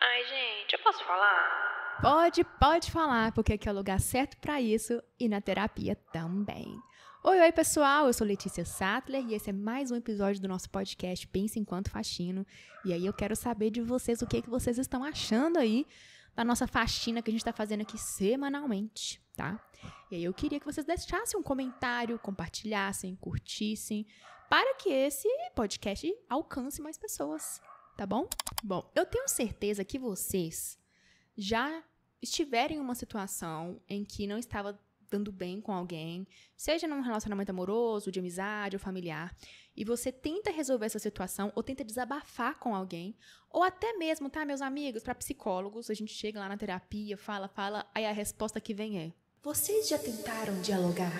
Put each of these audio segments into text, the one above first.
Ai, gente, eu posso falar? Pode falar, porque aqui é o lugar certo pra isso e na terapia também. Oi, pessoal, eu sou Letícia Sattler e esse é mais um episódio do nosso podcast Pensa Enquanto Faxino. E aí eu quero saber de vocês o que vocês estão achando aí da nossa faxina que a gente tá fazendo aqui semanalmente, tá? E aí eu queria que vocês deixassem um comentário, compartilhassem, curtissem, para que esse podcast alcance mais pessoas, tá bom? Bom, eu tenho certeza que vocês já estiverem em uma situação em que não estava dando bem com alguém, seja num relacionamento amoroso, de amizade ou familiar, e você tenta resolver essa situação ou tenta desabafar com alguém, ou até mesmo, tá, meus amigos, para psicólogos, a gente chega lá na terapia, fala, aí a resposta que vem é: vocês já tentaram dialogar?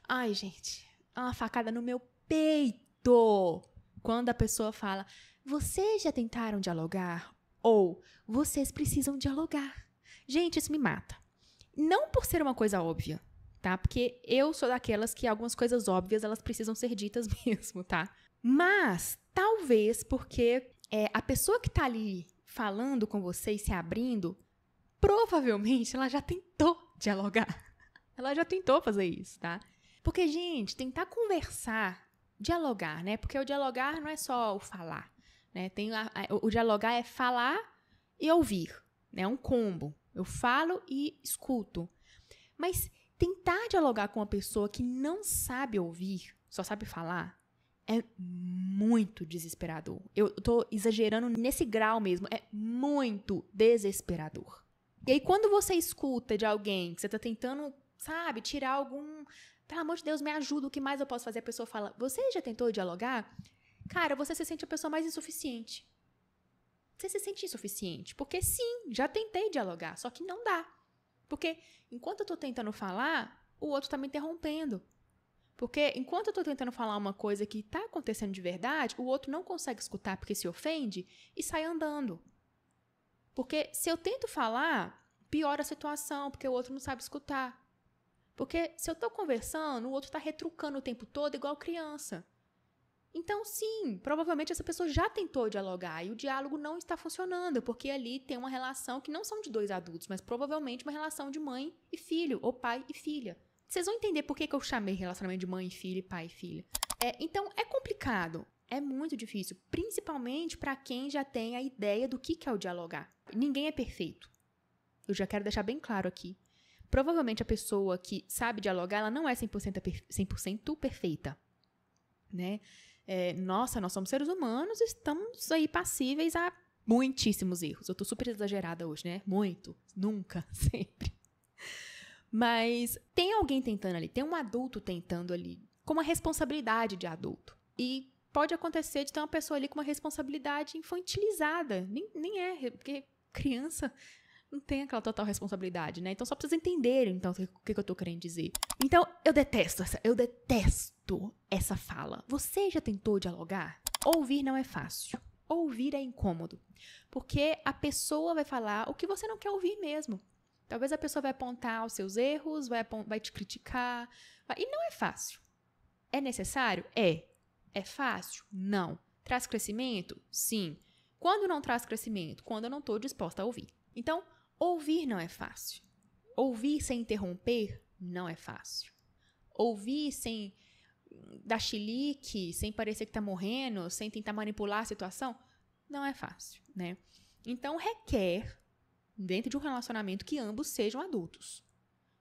Ai, gente, é uma facada no meu peito quando a pessoa fala: vocês já tentaram dialogar? Ou vocês precisam dialogar. Gente, isso me mata. Não por ser uma coisa óbvia, tá? Porque eu sou daquelas que algumas coisas óbvias, elas precisam ser ditas mesmo, tá? Mas, talvez porque a pessoa que tá ali falando com você e se abrindo, provavelmente ela já tentou dialogar. Ela já tentou fazer isso, tá? Porque, gente, tentar conversar, dialogar, né? Porque o dialogar não é só o falar, né? O dialogar é falar e ouvir, né? É um combo. Eu falo e escuto. Mas tentar dialogar com uma pessoa que não sabe ouvir, só sabe falar, é muito desesperador. Eu tô exagerando nesse grau mesmo. É muito desesperador. E aí, quando você escuta de alguém que você tá tentando, sabe, tirar algum... Pelo amor de Deus, me ajuda, o que mais eu posso fazer? A pessoa fala: você já tentou dialogar? Cara, você se sente a pessoa mais insuficiente. Você se sente insuficiente. Porque sim, já tentei dialogar, só que não dá. Porque enquanto eu tô tentando falar, o outro tá me interrompendo. Porque enquanto eu tô tentando falar uma coisa que tá acontecendo de verdade, o outro não consegue escutar porque se ofende e sai andando. Porque se eu tento falar, piora a situação, porque o outro não sabe escutar. Porque se eu tô conversando, o outro tá retrucando o tempo todo igual criança. Então, sim, provavelmente essa pessoa já tentou dialogar e o diálogo não está funcionando, porque ali tem uma relação que não são de dois adultos, mas provavelmente uma relação de mãe e filho, ou pai e filha. Vocês vão entender por que eu chamei relacionamento de mãe e filho e pai e filha. Então, é complicado, é muito difícil, principalmente para quem já tem a ideia do que é o dialogar. Ninguém é perfeito. Eu já quero deixar bem claro aqui. Provavelmente a pessoa que sabe dialogar, ela não é 100% perfeita, né? Nossa, nós somos seres humanos, estamos aí passíveis a muitíssimos erros. Eu tô super exagerada hoje, né? Muito, nunca, sempre. Mas tem alguém tentando ali, tem um adulto tentando ali, com uma responsabilidade de adulto. E pode acontecer de ter uma pessoa ali com uma responsabilidade infantilizada. Nem é, porque criança não tem aquela total responsabilidade, né? Então só pra vocês entenderem então, o que eu tô querendo dizer. Então, eu detesto essa fala. Você já tentou dialogar? Ouvir não é fácil. Ouvir é incômodo. Porque a pessoa vai falar o que você não quer ouvir mesmo. Talvez a pessoa vai apontar os seus erros, vai te criticar. E não é fácil. É necessário? É. É fácil? Não. Traz crescimento? Sim. Quando não traz crescimento? Quando eu não estou disposta a ouvir. Então, ouvir não é fácil. Ouvir sem interromper não é fácil. Ouvir sem dar chilique, sem parecer que tá morrendo, sem tentar manipular a situação, não é fácil, né? Então, requer, dentro de um relacionamento, que ambos sejam adultos.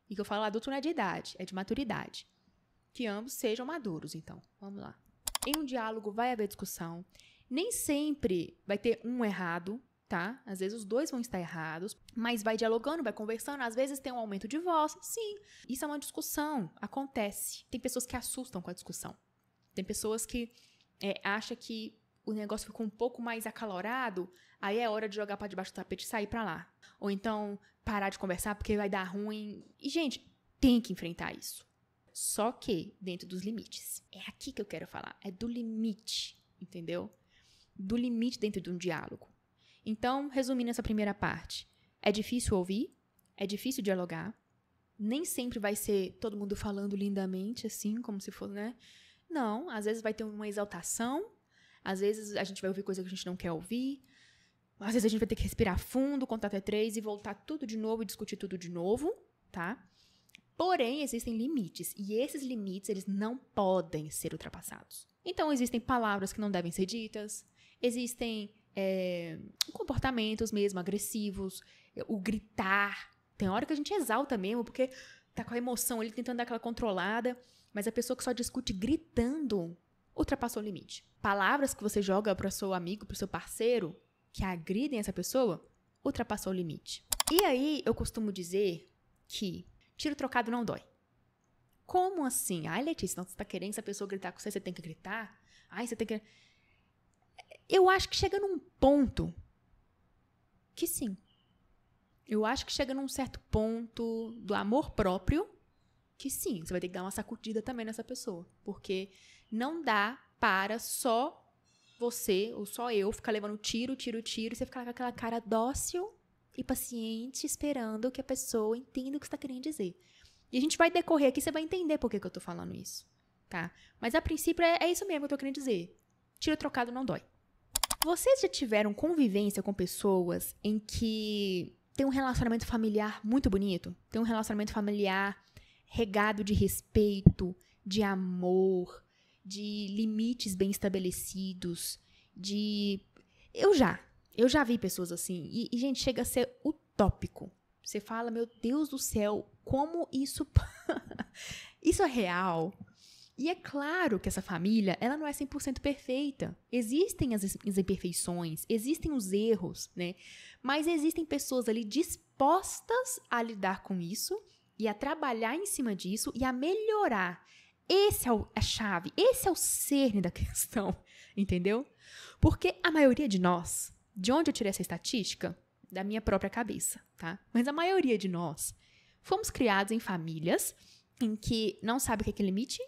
E que eu falo adulto não é de idade, é de maturidade. Que ambos sejam maduros, então. Vamos lá. Em um diálogo vai haver discussão. Nem sempre vai ter um errado, tá? Às vezes os dois vão estar errados, mas vai dialogando, vai conversando, às vezes tem um aumento de voz, sim. Isso é uma discussão, acontece. Tem pessoas que assustam com a discussão. Tem pessoas que acham que o negócio ficou um pouco mais acalorado, aí é hora de jogar pra debaixo do tapete e sair pra lá. Ou então parar de conversar porque vai dar ruim. E, gente, tem que enfrentar isso. Só que dentro dos limites. É aqui que eu quero falar, é do limite, entendeu? Do limite dentro de um diálogo. Então, resumindo essa primeira parte, é difícil ouvir, é difícil dialogar, nem sempre vai ser todo mundo falando lindamente, assim, como se fosse, né? Não, às vezes vai ter uma exaltação, às vezes a gente vai ouvir coisa que a gente não quer ouvir, Às vezes a gente vai ter que respirar fundo, contar até 3 e voltar tudo de novo e discutir tudo de novo, tá? Porém, existem limites. E esses limites, eles não podem ser ultrapassados. Então, existem palavras que não devem ser ditas. Existem comportamentos mesmo agressivos. O gritar. Tem hora que a gente exalta mesmo, porque tá com a emoção ali, tentando dar aquela controlada. Mas a pessoa que só discute gritando ultrapassou o limite. Palavras que você joga para o seu amigo, para o seu parceiro, que agridem essa pessoa, ultrapassou o limite. E aí, eu costumo dizer que tiro trocado não dói. Como assim? Ai, Letícia, não, você tá querendo que essa pessoa gritar com você, você tem que gritar? Ai, você tem que... Eu acho que chega num ponto que sim. Eu acho que chega num certo ponto do amor próprio que sim, você vai ter que dar uma sacudida também nessa pessoa. Porque não dá para só você, ou só eu, ficar levando tiro, e você ficar com aquela cara dócil e paciente, esperando que a pessoa entenda o que você está querendo dizer. E a gente vai decorrer aqui, você vai entender por que eu tô falando isso, tá? Mas a princípio é isso mesmo que eu tô querendo dizer. Tiro trocado não dói. Vocês já tiveram convivência com pessoas em que tem um relacionamento familiar muito bonito? Tem um relacionamento familiar regado de respeito, de amor, de limites bem estabelecidos, Eu já vi pessoas assim. E, gente, chega a ser utópico. Você fala, meu Deus do céu, como isso... isso é real? E é claro que essa família, ela não é 100% perfeita. Existem as imperfeições, existem os erros, né? Mas existem pessoas ali dispostas a lidar com isso e a trabalhar em cima disso e a melhorar. Esse é a chave, esse é o cerne da questão, entendeu? Porque a maioria de nós, de onde eu tirei essa estatística? Da minha própria cabeça, tá? Mas a maioria de nós fomos criados em famílias em que não sabe o que é limite,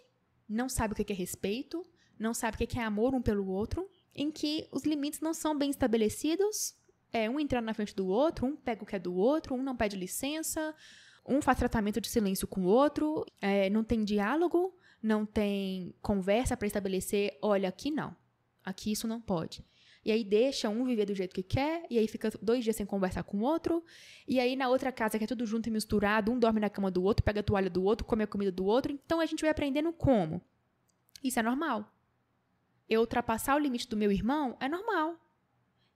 não sabe o que é respeito, não sabe o que é amor um pelo outro, em que os limites não são bem estabelecidos, um entrando na frente do outro, um pega o que é do outro, um não pede licença, um faz tratamento de silêncio com o outro, não tem diálogo, não tem conversa para estabelecer, olha, aqui não, aqui isso não pode. E aí deixa um viver do jeito que quer, e aí fica 2 dias sem conversar com o outro, e aí na outra casa que é tudo junto e misturado, um dorme na cama do outro, pega a toalha do outro, come a comida do outro, então a gente vai aprendendo como. Isso é normal. Eu ultrapassar o limite do meu irmão é normal.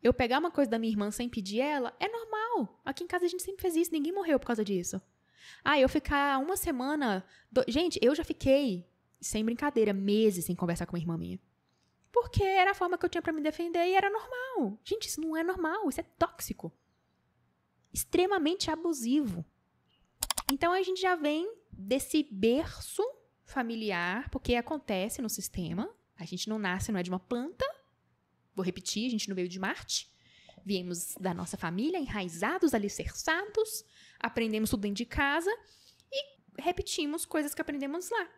Eu pegar uma coisa da minha irmã sem pedir ela é normal. Aqui em casa a gente sempre fez isso, ninguém morreu por causa disso. Eu ficar uma semana... Gente, eu já fiquei, sem brincadeira, meses sem conversar com uma irmã minha. Porque era a forma que eu tinha pra me defender e era normal. Gente, isso não é normal, isso é tóxico. Extremamente abusivo. Então, a gente já vem desse berço familiar, porque acontece no sistema. A gente não nasce, não é de uma planta. Vou repetir, a gente não veio de Marte. Viemos da nossa família, enraizados, alicerçados. Aprendemos tudo dentro de casa e repetimos coisas que aprendemos lá.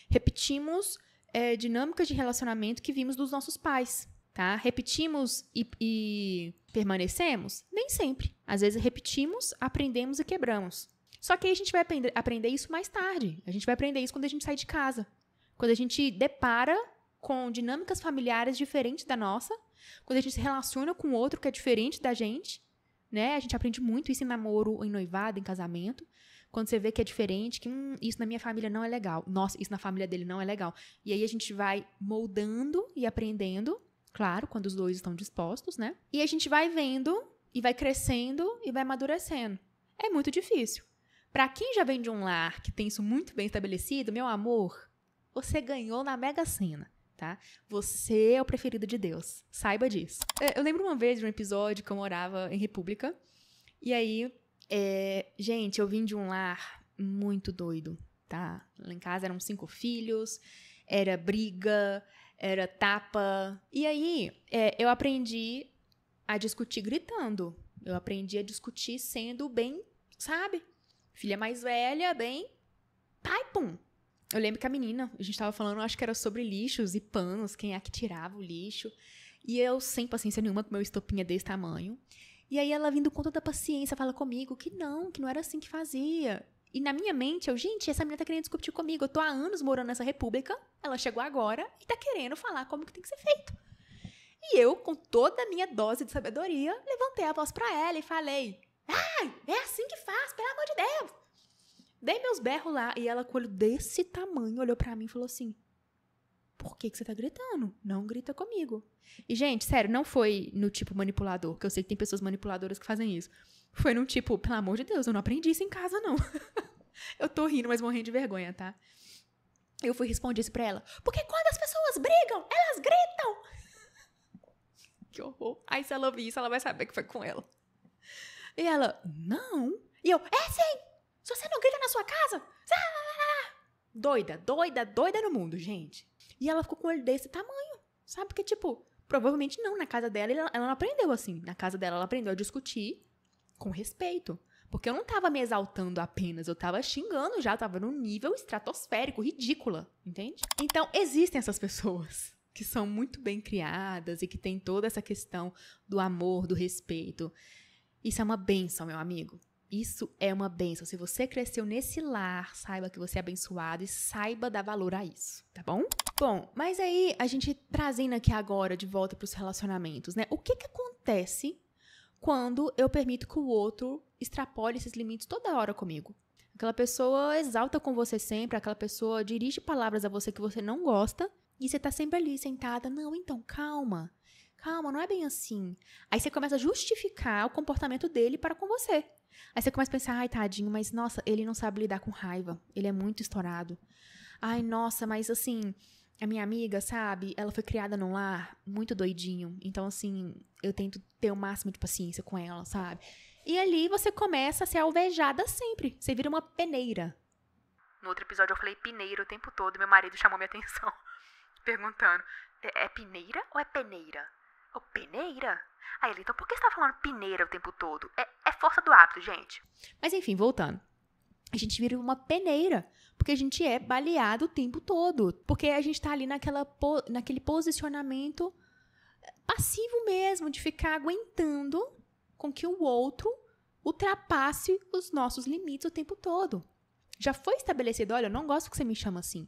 Repetimos... dinâmicas de relacionamento que vimos dos nossos pais, tá? Repetimos e permanecemos? Nem sempre. Às vezes repetimos, aprendemos e quebramos. Só que aí a gente vai aprender isso mais tarde. A gente vai aprender isso quando a gente sai de casa. Quando a gente depara com dinâmicas familiares diferentes da nossa, quando a gente se relaciona com outro que é diferente da gente, né? A gente aprende muito isso em namoro, em noivado, em casamento. Quando você vê que é diferente, que isso na minha família não é legal. Nossa, isso na família dele não é legal. E aí a gente vai moldando e aprendendo, claro, quando os dois estão dispostos, né? E a gente vai vendo e vai crescendo e vai amadurecendo. É muito difícil. Pra quem já vem de um lar que tem isso muito bem estabelecido, meu amor, você ganhou na Mega Sena, tá? Você é o preferido de Deus. Saiba disso. Eu lembro uma vez de um episódio que eu morava em República. E aí... gente, eu vim de um lar muito doido, tá? Lá em casa eram 5 filhos, era briga, era tapa. E aí, eu aprendi a discutir gritando. Eu aprendi a discutir sendo bem, sabe? Filha mais velha, bem... Pai, pum! Eu lembro que a menina, a gente tava falando, acho que era sobre lixos e panos, quem é que tirava o lixo. E eu, sem paciência nenhuma, com meu estopinha desse tamanho... E aí ela vindo com toda a paciência, fala comigo que não era assim que fazia. E na minha mente, gente, essa menina tá querendo discutir comigo. Eu tô há anos morando nessa república, ela chegou agora e tá querendo falar como que tem que ser feito. E eu, com toda a minha dose de sabedoria, levantei a voz pra ela e falei: ai, é assim que faz, pelo amor de Deus. Dei meus berros lá e ela, com o olho desse tamanho, olhou pra mim e falou assim: por que você tá gritando? Não grita comigo. E, gente, sério, não foi no tipo manipulador, que eu sei que tem pessoas manipuladoras que fazem isso. Foi num tipo, pelo amor de Deus, eu não aprendi isso em casa, não. Eu tô rindo, mas morrendo de vergonha, tá? Eu fui responder isso pra ela: porque quando as pessoas brigam, elas gritam. Que horror. Aí se ela ouvir isso, ela vai saber que foi com ela. E ela: não. E eu: é sim. Se você não grita na sua casa... Doida no mundo, gente. E ela ficou com o olho desse tamanho, sabe? Porque, tipo, provavelmente não. Na casa dela, ela não aprendeu assim. Na casa dela, ela aprendeu a discutir com respeito. Porque eu não tava me exaltando apenas, eu tava xingando já, eu tava num nível estratosférico, ridícula, entende? Então, existem essas pessoas que são muito bem criadas e que têm toda essa questão do amor, do respeito. Isso é uma bênção, meu amigo. Isso é uma bênção. Se você cresceu nesse lar, saiba que você é abençoado e saiba dar valor a isso, tá bom? Bom, mas aí a gente trazendo aqui agora de volta para os relacionamentos, né? O que acontece quando eu permito que o outro extrapole esses limites toda hora comigo? Aquela pessoa exalta com você sempre, aquela pessoa dirige palavras a você que você não gosta e você tá sempre ali sentada. Não, então, calma. Calma, não é bem assim. Aí você começa a justificar o comportamento dele para com você. Aí você começa a pensar: ai, tadinho, mas nossa, ele não sabe lidar com raiva. Ele é muito estourado. Ai, nossa, mas assim, a minha amiga, sabe? Ela foi criada num lar muito doidinho. Então, assim, eu tento ter o máximo de paciência com ela, sabe? E ali você começa a ser alvejada sempre. Você vira uma peneira. No outro episódio eu falei pineira o tempo todo e meu marido chamou minha atenção, perguntando: é pineira ou é peneira? Oh, peneira? Aí ele: então por que você tá falando pineira o tempo todo? É força do hábito, gente. Mas enfim, voltando. A gente vira uma peneira, porque a gente é baleado o tempo todo. Porque a gente tá ali naquele posicionamento passivo mesmo, de ficar aguentando com que o outro ultrapasse os nossos limites o tempo todo. Já foi estabelecido: olha, eu não gosto que você me chama assim.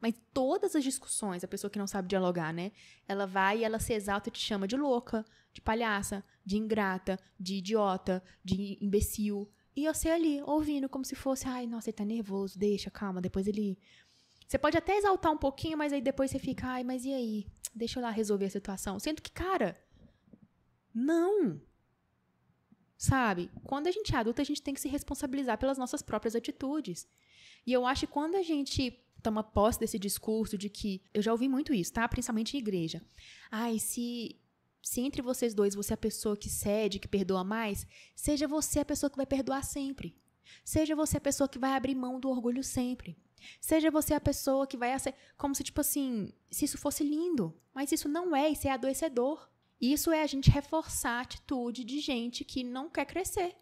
Mas todas as discussões, a pessoa que não sabe dialogar, né? Ela vai e ela se exalta e te chama de louca, de palhaça, de ingrata, de idiota, de imbecil. E você ali, ouvindo como se fosse: ai, nossa, ele tá nervoso, deixa, calma, depois ele... Você pode até exaltar um pouquinho, mas aí depois você fica: ai, mas e aí? Deixa eu lá resolver a situação. Sendo que, cara, não. Sabe? Quando a gente é adulta, a gente tem que se responsabilizar pelas nossas próprias atitudes. E eu acho que quando a gente toma posse desse discurso de que... Eu já ouvi muito isso, tá? Principalmente em igreja. Ai, se entre vocês dois você é a pessoa que cede, que perdoa mais, seja você a pessoa que vai perdoar sempre. Seja você a pessoa que vai abrir mão do orgulho sempre. Seja você a pessoa que vai... Como se, tipo assim, se isso fosse lindo. Mas isso não é, isso é adoecedor. Isso é a gente reforçar a atitude de gente que não quer crescer.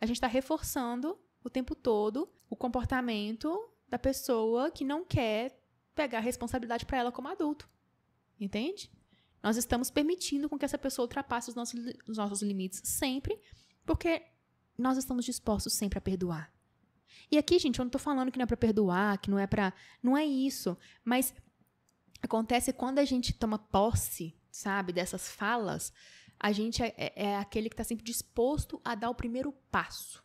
A gente está reforçando o tempo todo o comportamento da pessoa que não quer pegar a responsabilidade para ela como adulto. Entende? Nós estamos permitindo com que essa pessoa ultrapasse os nossos limites sempre, porque nós estamos dispostos sempre a perdoar. E aqui, gente, eu não tô falando que não é para perdoar, que não é para... Não é isso. Mas acontece quando a gente toma posse, sabe, dessas falas, a gente é aquele que está sempre disposto a dar o primeiro passo.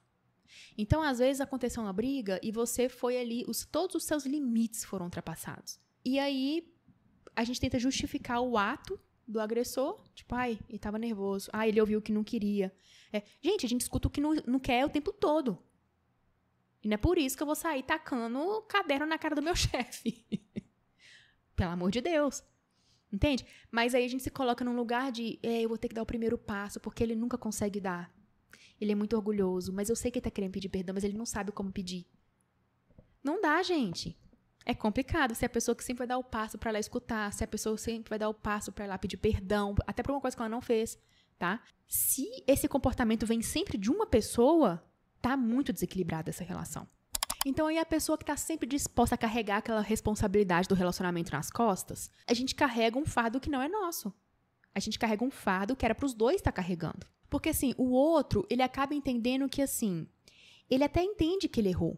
Então, às vezes, aconteceu uma briga e você foi ali, todos os seus limites foram ultrapassados. E aí, a gente tenta justificar o ato do agressor, tipo: ai, ele estava nervoso, ai, ele ouviu o que não queria. Gente, a gente escuta o que não quer o tempo todo. E não é por isso que eu vou sair tacando o caderno na cara do meu chefe. Pelo amor de Deus. Entende? Mas aí a gente se coloca num lugar de: eu vou ter que dar o primeiro passo, porque ele nunca consegue dar. Ele é muito orgulhoso, mas eu sei que ele tá querendo pedir perdão, mas ele não sabe como pedir. Não dá, gente. É complicado ser a pessoa que sempre vai dar o passo pra ela escutar, se a pessoa sempre vai dar o passo pra ela pedir perdão, até por uma coisa que ela não fez, tá? Se esse comportamento vem sempre de uma pessoa, tá muito desequilibrada essa relação. Então, aí a pessoa que tá sempre disposta a carregar aquela responsabilidade do relacionamento nas costas, a gente carrega um fardo que não é nosso. A gente carrega um fardo que era pros dois estar carregando. Porque, assim, o outro, ele acaba entendendo que, assim, ele até entende que ele errou.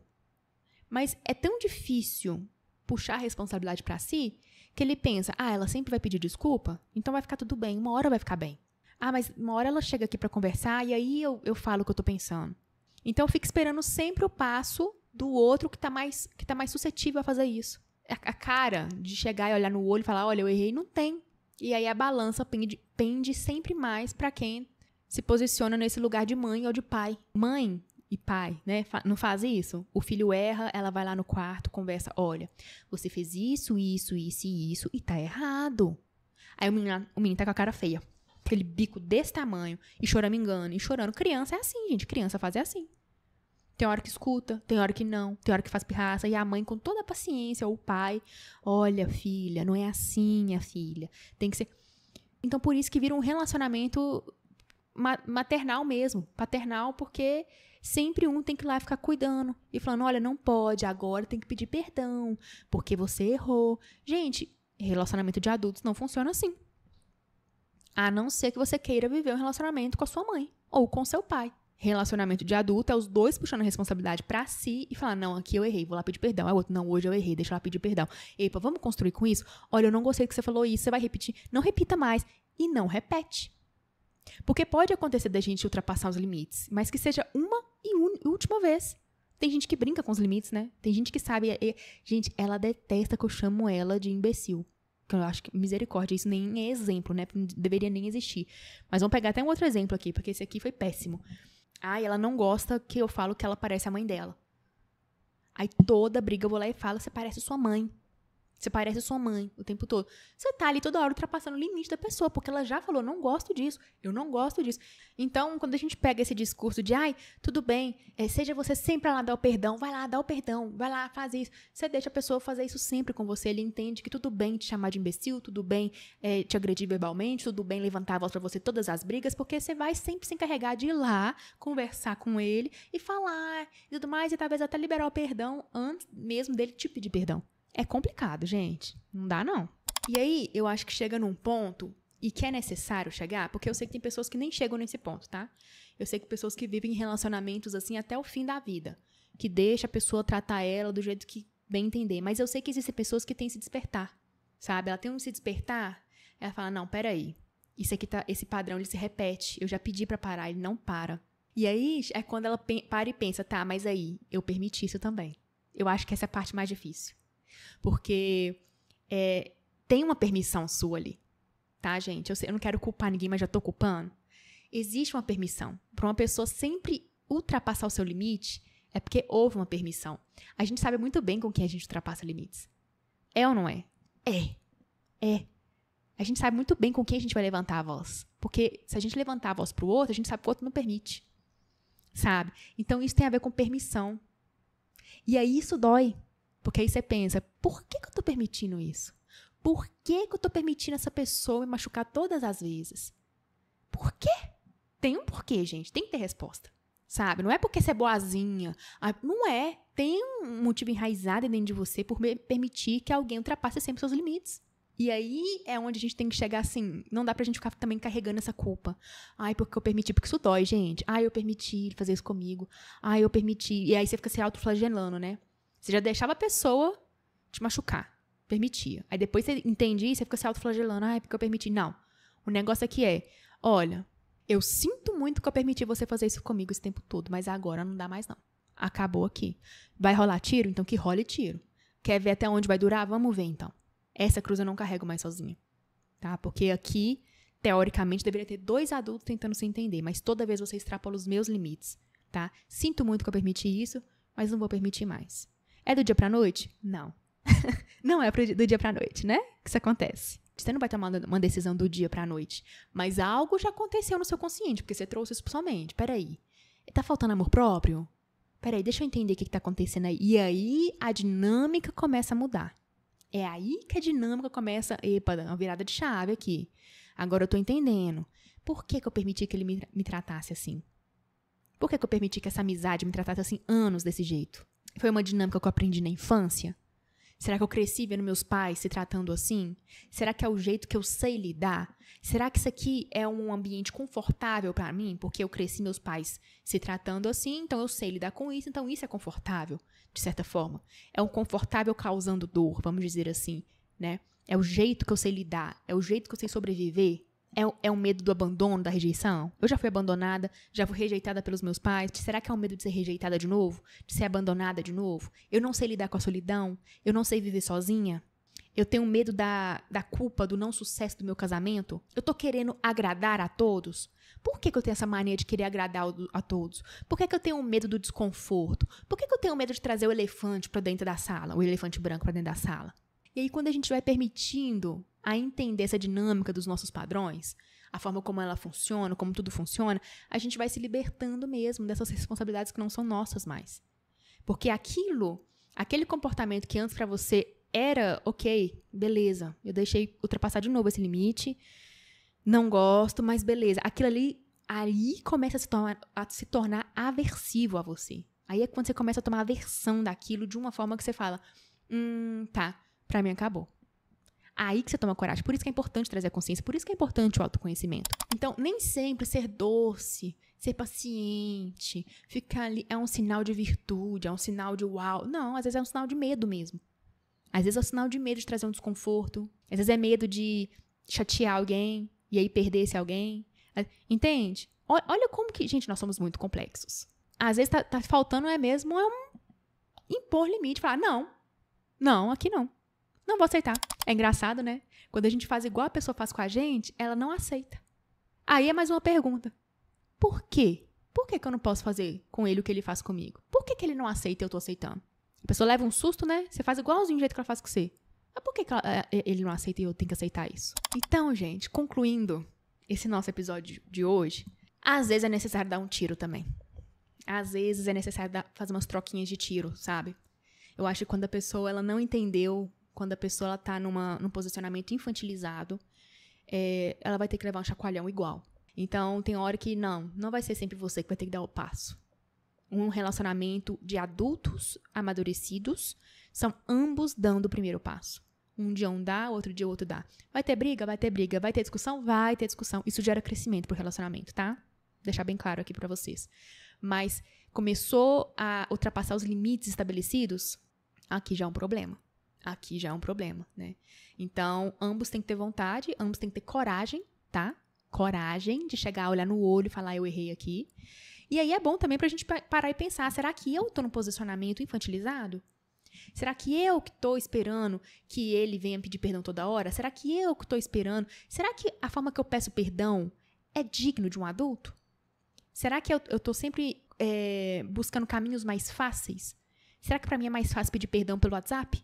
Mas é tão difícil puxar a responsabilidade pra si que ele pensa, ela sempre vai pedir desculpa, então vai ficar tudo bem, uma hora vai ficar bem. Mas uma hora ela chega aqui pra conversar e aí eu falo o que eu tô pensando. Então, fica esperando sempre o passo do outro que tá mais suscetível a fazer isso. A cara de chegar e olhar no olho e falar, olha, eu errei, não tem. E aí a balança pende sempre mais pra quem se posiciona nesse lugar de mãe ou de pai. Mãe e pai, né, não fazem isso. O filho erra, ela vai lá no quarto, conversa, olha, você fez isso, isso, isso e isso, e tá errado. Aí o menino tá com a cara feia. Aquele bico desse tamanho, e choramingando, e chorando. Criança é assim, gente, criança faz assim. Tem hora que escuta, tem hora que não, tem hora que faz pirraça, e a mãe com toda a paciência, ou o pai, olha, filha, não é assim, minha filha, tem que ser... Então, por isso que vira um relacionamento maternal mesmo, paternal, porque sempre um tem que ir lá ficar cuidando, e falando, olha, não pode, agora tem que pedir perdão, porque você errou. Gente, relacionamento de adultos não funciona assim. A não ser que você queira viver um relacionamento com a sua mãe ou com seu pai. Relacionamento de adulto é os dois puxando a responsabilidade pra si e falar, não, aqui eu errei, vou lá pedir perdão. Aí o outro, não, hoje eu errei, deixa eu lá pedir perdão. Epa, vamos construir com isso? Olha, eu não gostei que você falou isso, você vai repetir. Não repita mais. E não repete. Porque pode acontecer da gente ultrapassar os limites, mas que seja uma e última vez. Tem gente que brinca com os limites, né? Tem gente que sabe... Gente, ela detesta que eu chamo ela de imbecil. Que eu acho que, misericórdia, isso nem é exemplo, né? Não deveria nem existir. Mas vamos pegar até um outro exemplo aqui, porque esse aqui foi péssimo. Ela não gosta que eu falo que ela parece a mãe dela. Aí toda briga eu vou lá e falo, você parece sua mãe. Você parece sua mãe o tempo todo. Você tá ali toda hora ultrapassando o limite da pessoa, porque ela já falou, não gosto disso, eu não gosto disso. Então, quando a gente pega esse discurso de, tudo bem, seja você sempre lá dar o perdão, vai lá, dá o perdão, vai lá, faz isso. Você deixa a pessoa fazer isso sempre com você, ele entende que tudo bem te chamar de imbecil, tudo bem te agredir verbalmente, tudo bem levantar a voz pra você todas as brigas, porque você vai sempre se encarregar de ir lá, conversar com ele e falar e tudo mais, e talvez até liberar o perdão antes mesmo dele te pedir perdão. É complicado, gente. Não dá, não. E aí, eu acho que chega num ponto, e que é necessário chegar, porque eu sei que tem pessoas que nem chegam nesse ponto, tá? Eu sei que pessoas que vivem em relacionamentos assim até o fim da vida, que deixa a pessoa tratar ela do jeito que bem entender. Mas eu sei que existem pessoas que têm se despertar, sabe? Ela tem um se despertar, ela fala, não, peraí, isso aqui tá, esse padrão, ele se repete, eu já pedi pra parar, ele não para. E aí, é quando ela para e pensa, tá, mas aí, eu permiti isso também. Eu acho que essa é a parte mais difícil. Porque tem uma permissão sua ali, tá, gente? Eu não quero culpar ninguém, mas já tô culpando. Existe uma permissão. Para uma pessoa sempre ultrapassar o seu limite, é porque houve uma permissão. A gente sabe muito bem com quem a gente ultrapassa limites. É ou não é? É. A gente sabe muito bem com quem a gente vai levantar a voz. Porque se a gente levantar a voz pro outro, a gente sabe que o outro não permite. Sabe? Então, isso tem a ver com permissão. E aí, isso dói. Porque aí você pensa, por que eu tô permitindo isso? Por que eu tô permitindo essa pessoa me machucar todas as vezes? Por quê? Tem um porquê, gente. Tem que ter resposta. Sabe? Não é porque você é boazinha. Não é. Tem um motivo enraizado dentro de você por permitir que alguém ultrapasse sempre seus limites. E aí é onde a gente tem que chegar assim. Não dá pra gente ficar também carregando essa culpa. Porque eu permiti. Porque isso dói, gente. Eu permiti ele fazer isso comigo. Eu permiti. E aí você fica se autoflagelando, né? Você já deixava a pessoa te machucar. Permitia. Aí depois você entende isso, você fica se autoflagelando. É porque eu permiti. Não. O negócio aqui é, olha, eu sinto muito que eu permiti você fazer isso comigo esse tempo todo, mas agora não dá mais não. Acabou aqui. Vai rolar tiro? Então que role tiro. Quer ver até onde vai durar? Vamos ver então. Essa cruz eu não carrego mais sozinha. Tá? Porque aqui, teoricamente, deveria ter 2 adultos tentando se entender, mas toda vez você extrapola os meus limites. Tá? Sinto muito que eu permiti isso, mas não vou permitir mais. É do dia pra noite? Não. Não é do dia pra noite, né? Que isso acontece. Você não vai tomar uma decisão do dia pra noite. Mas algo já aconteceu no seu consciente, porque você trouxe isso pra sua mente. Peraí. Tá faltando amor próprio? Peraí, deixa eu entender o que tá acontecendo aí. E aí, a dinâmica começa a mudar. É aí que a dinâmica começa... Epa, uma virada de chave aqui. Agora eu tô entendendo. Por que eu permiti que ele me tratasse assim? Por que eu permiti que essa amizade me tratasse assim anos desse jeito? Foi uma dinâmica que eu aprendi na infância? Será que eu cresci vendo meus pais se tratando assim? Será que é o jeito que eu sei lidar? Será que isso aqui é um ambiente confortável para mim? Porque eu cresci meus pais se tratando assim, então eu sei lidar com isso, então isso é confortável, de certa forma. É um confortável causando dor, vamos dizer assim, né? É o jeito que eu sei lidar? É o jeito que eu sei sobreviver? É o medo do abandono, da rejeição? Eu já fui abandonada, já fui rejeitada pelos meus pais. Será que é o medo de ser rejeitada de novo? De ser abandonada de novo? Eu não sei lidar com a solidão? Eu não sei viver sozinha? Eu tenho medo da culpa, do não sucesso do meu casamento? Eu tô querendo agradar a todos? Por que eu tenho essa mania de querer agradar a todos? Por que eu tenho medo do desconforto? Por que eu tenho medo de trazer o elefante pra dentro da sala? O elefante branco pra dentro da sala? E aí, quando a gente vai permitindo a entender essa dinâmica dos nossos padrões, a forma como ela funciona, como tudo funciona, a gente vai se libertando mesmo dessas responsabilidades que não são nossas mais. Porque aquele comportamento que antes pra você era, ok, beleza, eu deixei ultrapassar de novo esse limite, não gosto, mas beleza. Aquilo ali começa a se tornar aversivo a você. Aí é quando você começa a tomar aversão daquilo de uma forma que você fala, tá, pra mim acabou. Aí que você toma coragem. Por isso que é importante trazer a consciência, por isso que é importante o autoconhecimento. Então, nem sempre ser doce, ser paciente, ficar ali é um sinal de virtude, é um sinal de uau. Não, às vezes é um sinal de medo mesmo. Às vezes é um sinal de medo de trazer um desconforto. Às vezes é medo de chatear alguém e aí perder esse alguém. Entende? Olha como que, gente, nós somos muito complexos. Às vezes tá faltando mesmo impor limite, falar, não, aqui não. Não vou aceitar. É engraçado, né? Quando a gente faz igual a pessoa faz com a gente, ela não aceita. Aí é mais uma pergunta. Por quê? Por que eu não posso fazer com ele o que ele faz comigo? Por que ele não aceita e eu tô aceitando? A pessoa leva um susto, né? Você faz igualzinho do jeito que ela faz com você. Mas por que ele não aceita e eu tenho que aceitar isso? Então, gente, concluindo esse nosso episódio de hoje, às vezes é necessário dar um tiro também. Às vezes é necessário fazer umas troquinhas de tiro, sabe? Eu acho que quando a pessoa ela não entendeu, quando a pessoa ela tá num posicionamento infantilizado, ela vai ter que levar um chacoalhão igual. Então, tem hora que não vai ser sempre você que vai ter que dar o passo. Um relacionamento de adultos amadurecidos são ambos dando o primeiro passo. Um dia um dá, outro dia o outro dá. Vai ter briga? Vai ter briga. Vai ter discussão? Vai ter discussão. Isso gera crescimento pro relacionamento, tá? Vou deixar bem claro aqui pra vocês. Mas começou a ultrapassar os limites estabelecidos, aqui já é um problema. Aqui já é um problema, né? Então, ambos têm que ter vontade, ambos têm que ter coragem, tá? Coragem de chegar, olhar no olho e falar, eu errei aqui. E aí é bom também pra gente parar e pensar, será que eu tô num posicionamento infantilizado? Será que eu que tô esperando que ele venha pedir perdão toda hora? Será que eu que tô esperando? Será que a forma que eu peço perdão é digno de um adulto? Será que eu tô sempre buscando caminhos mais fáceis? Será que pra mim é mais fácil pedir perdão pelo WhatsApp?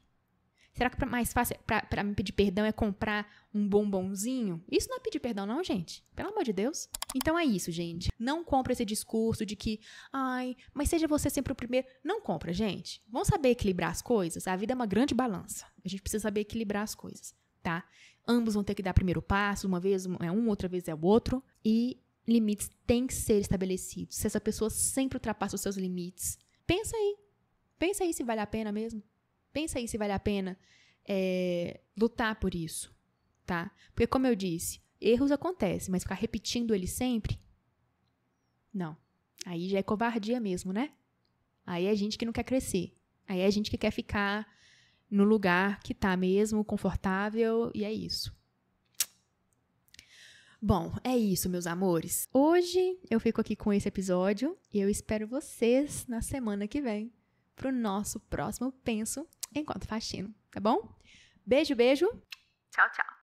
Será que mais fácil pra me pedir perdão é comprar um bombonzinho? Isso não é pedir perdão não, gente. Pelo amor de Deus. Então é isso, gente. Não compra esse discurso de que, mas seja você sempre o primeiro. Não compra, gente. Vamos saber equilibrar as coisas? A vida é uma grande balança. A gente precisa saber equilibrar as coisas, tá? Ambos vão ter que dar primeiro passo. Uma vez é um, outra vez é o outro. E limites têm que ser estabelecidos. Se essa pessoa sempre ultrapassa os seus limites, pensa aí. Pensa aí se vale a pena mesmo. Pensa aí se vale a pena lutar por isso, tá? Porque, como eu disse, erros acontecem, mas ficar repetindo eles sempre, não. Aí já é covardia mesmo, né? Aí é gente que não quer crescer. Aí é gente que quer ficar no lugar que tá mesmo, confortável, e é isso. Bom, é isso, meus amores. Hoje eu fico aqui com esse episódio e eu espero vocês na semana que vem pro nosso próximo Penso Enquanto Faxino, tá bom? Beijo, beijo. Tchau, tchau.